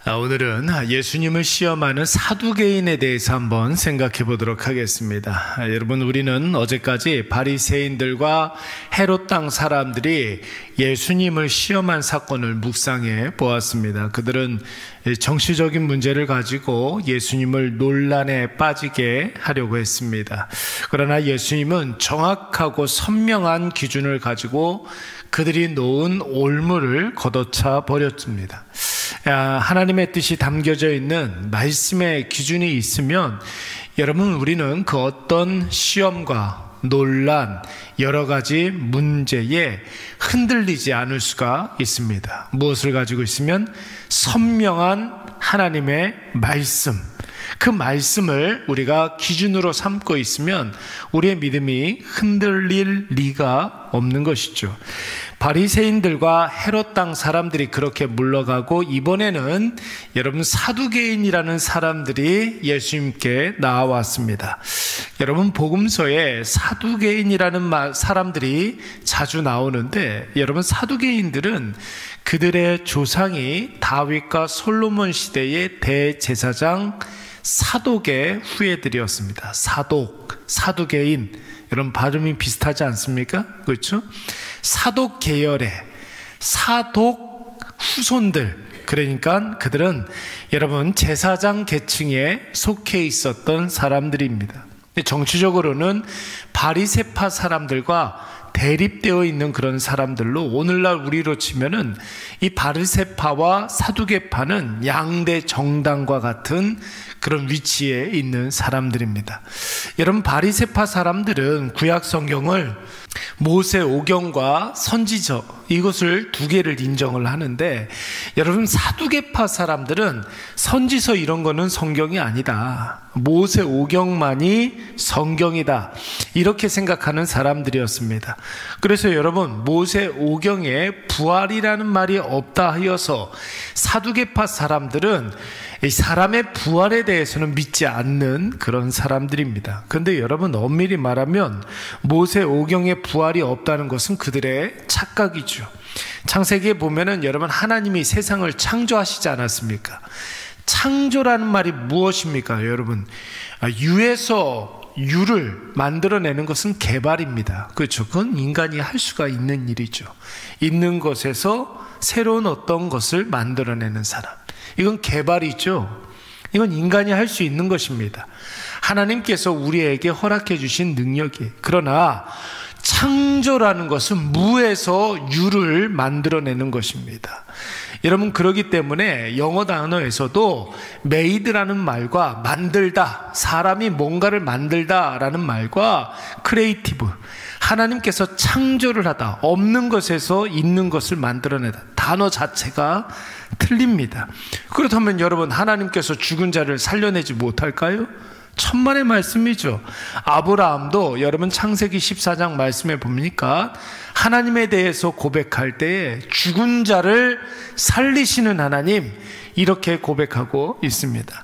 오늘은 예수님을 시험하는 사두개인에 대해서 한번 생각해 보도록 하겠습니다. 여러분, 우리는 어제까지 바리새인들과 헤롯 땅 사람들이 예수님을 시험한 사건을 묵상해 보았습니다. 그들은 정치적인 문제를 가지고 예수님을 논란에 빠지게 하려고 했습니다. 그러나 예수님은 정확하고 선명한 기준을 가지고 그들이 놓은 올무를 걷어차 버렸습니다. 하나님의 뜻이 담겨져 있는 말씀의 기준이 있으면 여러분, 우리는 그 어떤 시험과 논란, 여러 가지 문제에 흔들리지 않을 수가 있습니다. 무엇을 가지고 있으면? 선명한 하나님의 말씀, 그 말씀을 우리가 기준으로 삼고 있으면 우리의 믿음이 흔들릴 리가 없는 것이죠. 바리새인들과 헤롯 땅 사람들이 그렇게 물러가고, 이번에는 여러분 사두개인이라는 사람들이 예수님께 나와왔습니다. 여러분, 복음서에 사두개인이라는 사람들이 자주 나오는데, 여러분, 사두개인들은 그들의 조상이 다윗과 솔로몬 시대의 대제사장 사독의 후예들이었습니다. 사두개인, 여러분 발음이 비슷하지 않습니까? 그렇죠? 사독 계열의 사독 후손들, 그러니까 그들은 여러분 제사장 계층에 속해 있었던 사람들입니다. 정치적으로는 바리새파 사람들과 대립되어 있는 그런 사람들로, 오늘날 우리로 치면은 이 바리새파와 사두개파는 양대 정당과 같은 그런 위치에 있는 사람들입니다. 여러분, 바리새파 사람들은 구약 성경을 모세 오경과 선지서, 이것을 두 개를 인정을 하는데, 여러분 사두개파 사람들은 선지서 이런 거는 성경이 아니다, 모세 오경만이 성경이다, 이렇게 생각하는 사람들이었습니다. 그래서 여러분, 모세 오경에 부활이라는 말이 없다 하여서 사두개파 사람들은 이 사람의 부활에 대해서는 믿지 않는 그런 사람들입니다. 그런데 여러분, 엄밀히 말하면 모세 오경에 부활이 없다는 것은 그들의 착각이죠. 창세기에 보면은 여러분, 하나님이 세상을 창조하시지 않았습니까? 창조라는 말이 무엇입니까? 여러분, 유에서 유를 만들어내는 것은 개발입니다. 그렇죠? 그건 인간이 할 수가 있는 일이죠. 있는 것에서 새로운 어떤 것을 만들어내는 사람, 이건 개발이죠. 이건 인간이 할 수 있는 것입니다. 하나님께서 우리에게 허락해 주신 능력이에요. 그러나 창조라는 것은 무에서 유를 만들어내는 것입니다. 여러분, 그렇기 때문에 영어 단어에서도 made라는 말과 만들다, 사람이 뭔가를 만들다라는 말과 creative, 하나님께서 창조를 하다, 없는 것에서 있는 것을 만들어내다, 단어 자체가 틀립니다. 그렇다면 여러분, 하나님께서 죽은 자를 살려내지 못할까요? 천만의 말씀이죠. 아브라함도 여러분 창세기 14장 말씀에 보니까 하나님에 대해서 고백할 때에 죽은 자를 살리시는 하나님, 이렇게 고백하고 있습니다.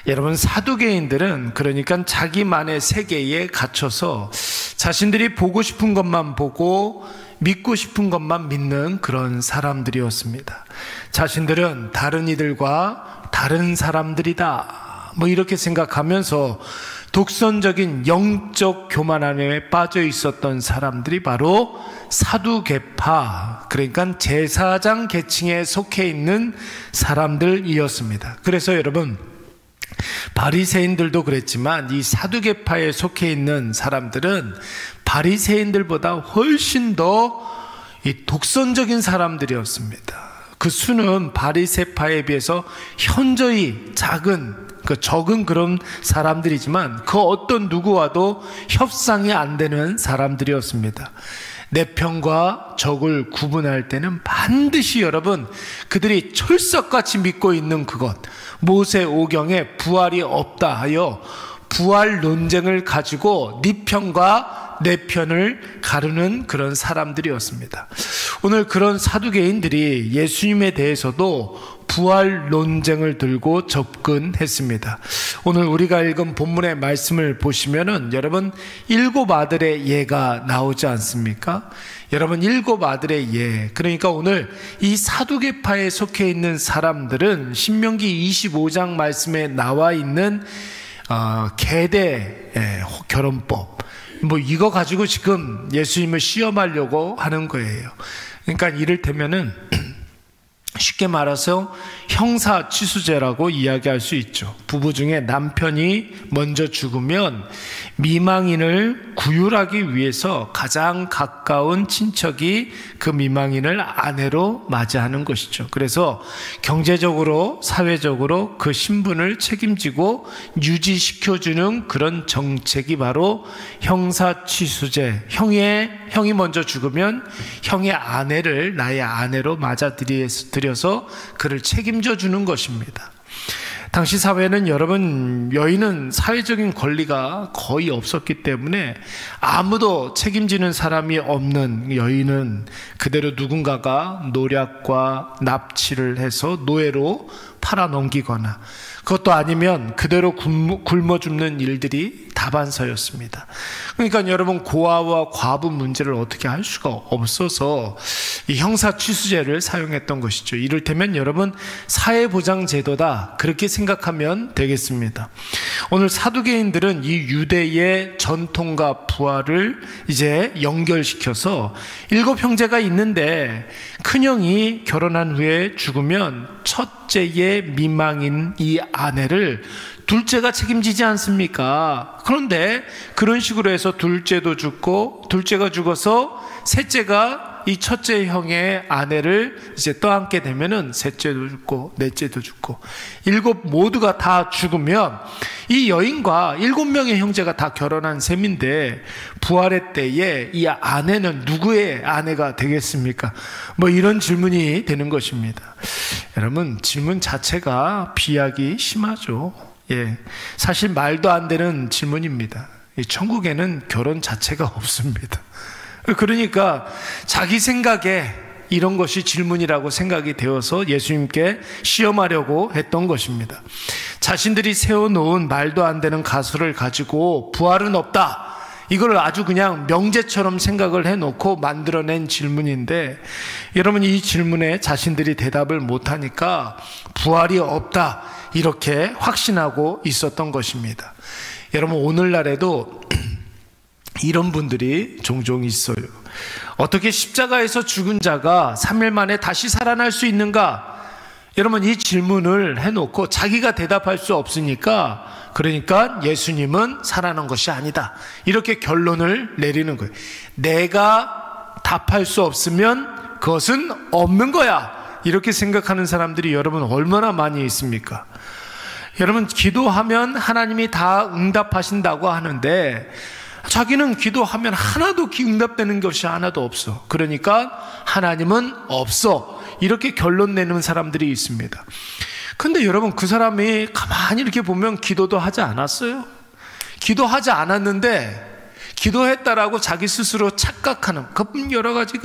여러분, 사두개인들은 그러니까 자기만의 세계에 갇혀서 자신들이 보고 싶은 것만 보고 믿고 싶은 것만 믿는 그런 사람들이었습니다. 자신들은 다른 이들과 다른 사람들이다, 이렇게 생각하면서 독선적인 영적 교만함에 빠져 있었던 사람들이 바로 사두개파, 그러니까 제사장 계층에 속해 있는 사람들이었습니다. 그래서 여러분, 바리새인들도 그랬지만 이 사두개파에 속해 있는 사람들은 바리새인들보다 훨씬 더 이 독선적인 사람들이었습니다. 그 수는 바리새파에 비해서 현저히 적은 그런 사람들이지만 그 어떤 누구와도 협상이 안 되는 사람들이었습니다. 내 편과 적을 구분할 때는 반드시 여러분, 그들이 철석같이 믿고 있는 그것, 모세 오경에 부활이 없다 하여 부활 논쟁을 가지고 네 편과 내 편을 가르는 그런 사람들이었습니다. 오늘 그런 사두개인들이 예수님에 대해서도 부활 논쟁을 들고 접근했습니다. 오늘 우리가 읽은 본문의 말씀을 보시면은 여러분, 7 아들의 예가 나오지 않습니까? 여러분, 7 아들의 예, 그러니까 오늘 이 사두개파에 속해 있는 사람들은 신명기 25장 말씀에 나와 있는 계대 결혼법, 뭐 이거 가지고 지금 예수님을 시험하려고 하는 거예요. 그러니까 이를테면은 쉽게 말해서 형사취수제라고 이야기할 수 있죠. 부부 중에 남편이 먼저 죽으면 미망인을 구휼하기 위해서 가장 가까운 친척이 그 미망인을 아내로 맞이하는 것이죠. 그래서 경제적으로, 사회적으로 그 신분을 책임지고 유지시켜주는 그런 정책이 바로 형사취수제. 형이 먼저 죽으면 형의 아내를 나의 아내로 맞아들여서 그를 책임져 주는 것입니다. 당시 사회는 여러분, 여인은 사회적인 권리가 거의 없었기 때문에 아무도 책임지는 사람이 없는 여인은 그대로 누군가가 노략과 납치를 해서 노예로 팔아넘기거나, 그것도 아니면 그대로 굶어 죽는 일들이 다반사였습니다. 그러니까 여러분, 고아와 과부 문제를 어떻게 할 수가 없어서 이 형사취수제를 사용했던 것이죠. 이를테면 여러분, 사회보장제도다, 그렇게 생각하면 되겠습니다. 오늘 사두개인들은 이 유대의 전통과 부활을 이제 연결시켜서 7 형제가 있는데 큰형이 결혼한 후에 죽으면 첫째의 미망인 이 아내를 둘째가 책임지지 않습니까? 그런데 그런 식으로 해서 둘째도 죽고, 둘째가 죽어서 셋째가 이 첫째 형의 아내를 이제 떠안게 되면은 셋째도 죽고 넷째도 죽고 7 모두가 다 죽으면 이 여인과 7명의 형제가 다 결혼한 셈인데 부활의 때에 이 아내는 누구의 아내가 되겠습니까? 뭐 이런 질문이 되는 것입니다. 여러분, 질문 자체가 비약이 심하죠. 사실 말도 안 되는 질문입니다. 천국에는 결혼 자체가 없습니다. 그러니까 자기 생각에 이런 것이 질문이라고 생각이 되어서 예수님께 시험하려고 했던 것입니다. 자신들이 세워놓은 말도 안 되는 가설을 가지고 부활은 없다, 이걸 아주 그냥 명제처럼 생각을 해놓고 만들어낸 질문인데, 여러분, 이 질문에 자신들이 대답을 못하니까 부활이 없다, 이렇게 확신하고 있었던 것입니다. 여러분, 오늘날에도 이런 분들이 종종 있어요. 어떻게 십자가에서 죽은 자가 3일 만에 다시 살아날 수 있는가? 여러분, 이 질문을 해놓고 자기가 대답할 수 없으니까, 그러니까 예수님은 살아난 것이 아니다, 이렇게 결론을 내리는 거예요. 내가 답할 수 없으면 그것은 없는 거야, 이렇게 생각하는 사람들이 여러분 얼마나 많이 있습니까? 여러분, 기도하면 하나님이 다 응답하신다고 하는데 자기는 기도하면 하나도 응답되는 것이 하나도 없어. 그러니까 하나님은 없어, 이렇게 결론 내는 사람들이 있습니다. 근데 여러분, 그 사람이 가만히 이렇게 보면 기도도 하지 않았어요. 기도하지 않았는데 기도했다라고 자기 스스로 착각하는, 여러 가지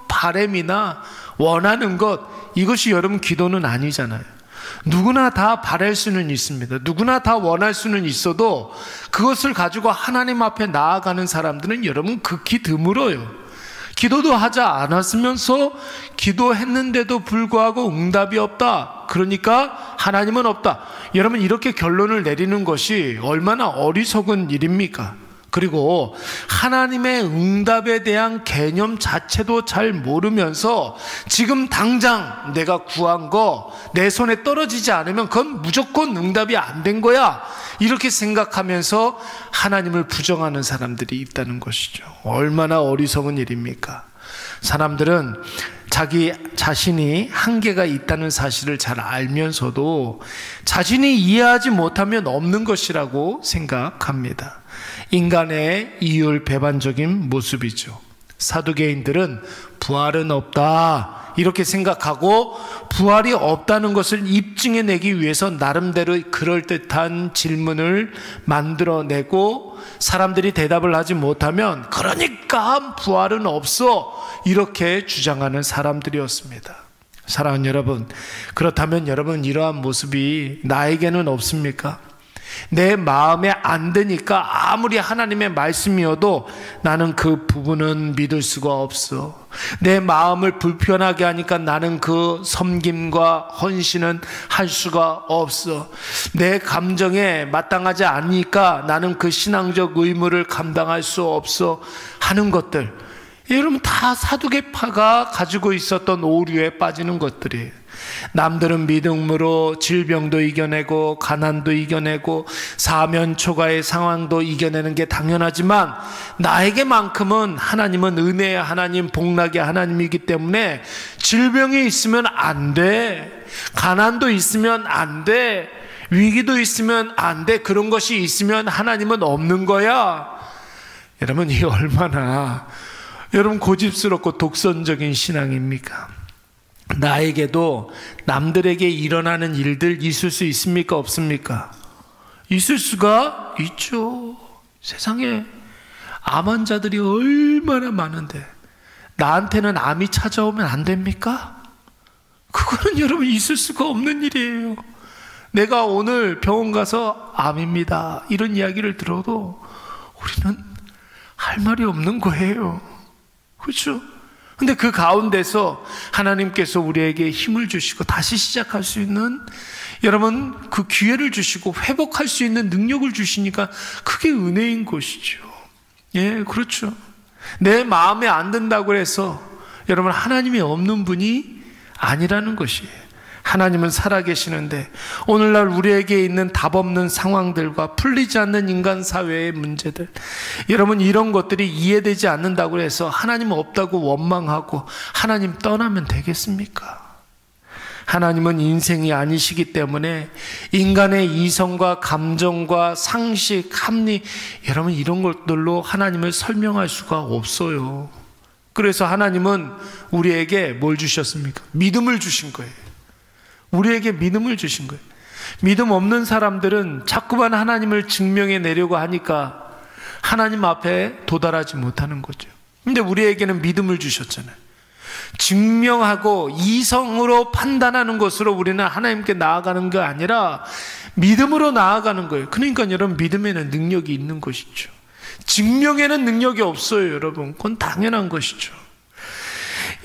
바램이나 원하는 것, 이것이 여러분 기도는 아니잖아요. 누구나 다 바랄 수는 있습니다. 누구나 다 원할 수는 있어도 그것을 가지고 하나님 앞에 나아가는 사람들은 여러분 극히 드물어요. 기도도 하지 않았으면서 기도했는데도 불구하고 응답이 없다, 그러니까 하나님은 없다. 여러분, 이렇게 결론을 내리는 것이 얼마나 어리석은 일입니까? 그리고 하나님의 응답에 대한 개념 자체도 잘 모르면서 지금 당장 내가 구한 거 내 손에 떨어지지 않으면 그건 무조건 응답이 안 된 거야, 이렇게 생각하면서 하나님을 부정하는 사람들이 있다는 것이죠. 얼마나 어리석은 일입니까? 사람들은 자기 자신이 한계가 있다는 사실을 잘 알면서도 자신이 이해하지 못하면 없는 것이라고 생각합니다. 인간의 이율배반적인 모습이죠. 사두개인들은 부활은 없다, 이렇게 생각하고 부활이 없다는 것을 입증해내기 위해서 나름대로 그럴듯한 질문을 만들어내고 사람들이 대답을 하지 못하면 그러니까 부활은 없어, 이렇게 주장하는 사람들이었습니다. 사랑하는 여러분, 그렇다면 여러분, 이러한 모습이 나에게는 없습니까? 내 마음에 안 드니까 아무리 하나님의 말씀이어도 나는 그 부분은 믿을 수가 없어. 내 마음을 불편하게 하니까 나는 그 섬김과 헌신은 할 수가 없어. 내 감정에 마땅하지 않으니까 나는 그 신앙적 의무를 감당할 수 없어 하는 것들, 여러분 다 사두개파가 가지고 있었던 오류에 빠지는 것들이에요. 남들은 믿음으로 질병도 이겨내고 가난도 이겨내고 사면초가의 상황도 이겨내는 게 당연하지만, 나에게만큼은 하나님은 은혜의 하나님, 복락의 하나님이기 때문에 질병이 있으면 안 돼, 가난도 있으면 안 돼, 위기도 있으면 안 돼, 그런 것이 있으면 하나님은 없는 거야. 여러분, 이게 얼마나 여러분 고집스럽고 독선적인 신앙입니까? 나에게도 남들에게 일어나는 일들 있을 수 있습니까? 없습니까? 있을 수가 있죠. 세상에 암 환자들이 얼마나 많은데 나한테는 암이 찾아오면 안 됩니까? 그거는 여러분 있을 수가 없는 일이에요. 내가 오늘 병원 가서 암입니다 이런 이야기를 들어도 우리는 할 말이 없는 거예요. 그렇죠? 근데 그 가운데서 하나님께서 우리에게 힘을 주시고 다시 시작할 수 있는, 여러분 그 기회를 주시고 회복할 수 있는 능력을 주시니까 그게 은혜인 것이죠. 예, 그렇죠. 내 마음에 안 든다고 해서 여러분 하나님이 없는 분이 아니라는 것이에요. 하나님은 살아계시는데 오늘날 우리에게 있는 답 없는 상황들과 풀리지 않는 인간 사회의 문제들, 여러분 이런 것들이 이해되지 않는다고 해서 하나님 없다고 원망하고 하나님 떠나면 되겠습니까? 하나님은 인생이 아니시기 때문에 인간의 이성과 감정과 상식, 합리, 여러분 이런 것들로 하나님을 설명할 수가 없어요. 그래서 하나님은 우리에게 뭘 주셨습니까? 믿음을 주신 거예요. 우리에게 믿음을 주신 거예요. 믿음 없는 사람들은 자꾸만 하나님을 증명해 내려고 하니까 하나님 앞에 도달하지 못하는 거죠. 근데 우리에게는 믿음을 주셨잖아요. 증명하고 이성으로 판단하는 것으로 우리는 하나님께 나아가는 게 아니라 믿음으로 나아가는 거예요. 그러니까 여러분 믿음에는 능력이 있는 것이죠. 증명에는 능력이 없어요. 여러분 그건 당연한 것이죠.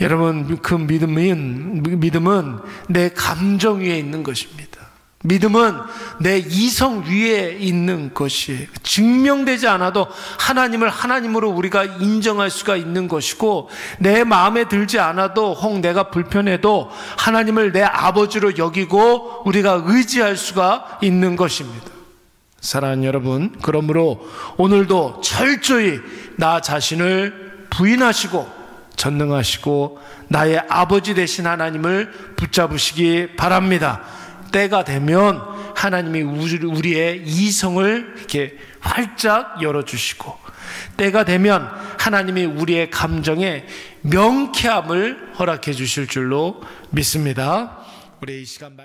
여러분 그 믿음은 내 감정 위에 있는 것입니다. 믿음은 내 이성 위에 있는 것이에요. 증명되지 않아도 하나님을 하나님으로 우리가 인정할 수가 있는 것이고, 내 마음에 들지 않아도 혹 내가 불편해도 하나님을 내 아버지로 여기고 우리가 의지할 수가 있는 것입니다. 사랑하는 여러분, 그러므로 오늘도 철저히 나 자신을 부인하시고 전능하시고 나의 아버지 되신 하나님을 붙잡으시기 바랍니다. 때가 되면 하나님이 우리의 이성을 이렇게 활짝 열어주시고, 때가 되면 하나님이 우리의 감정에 명쾌함을 허락해 주실 줄로 믿습니다. 우리 이 시간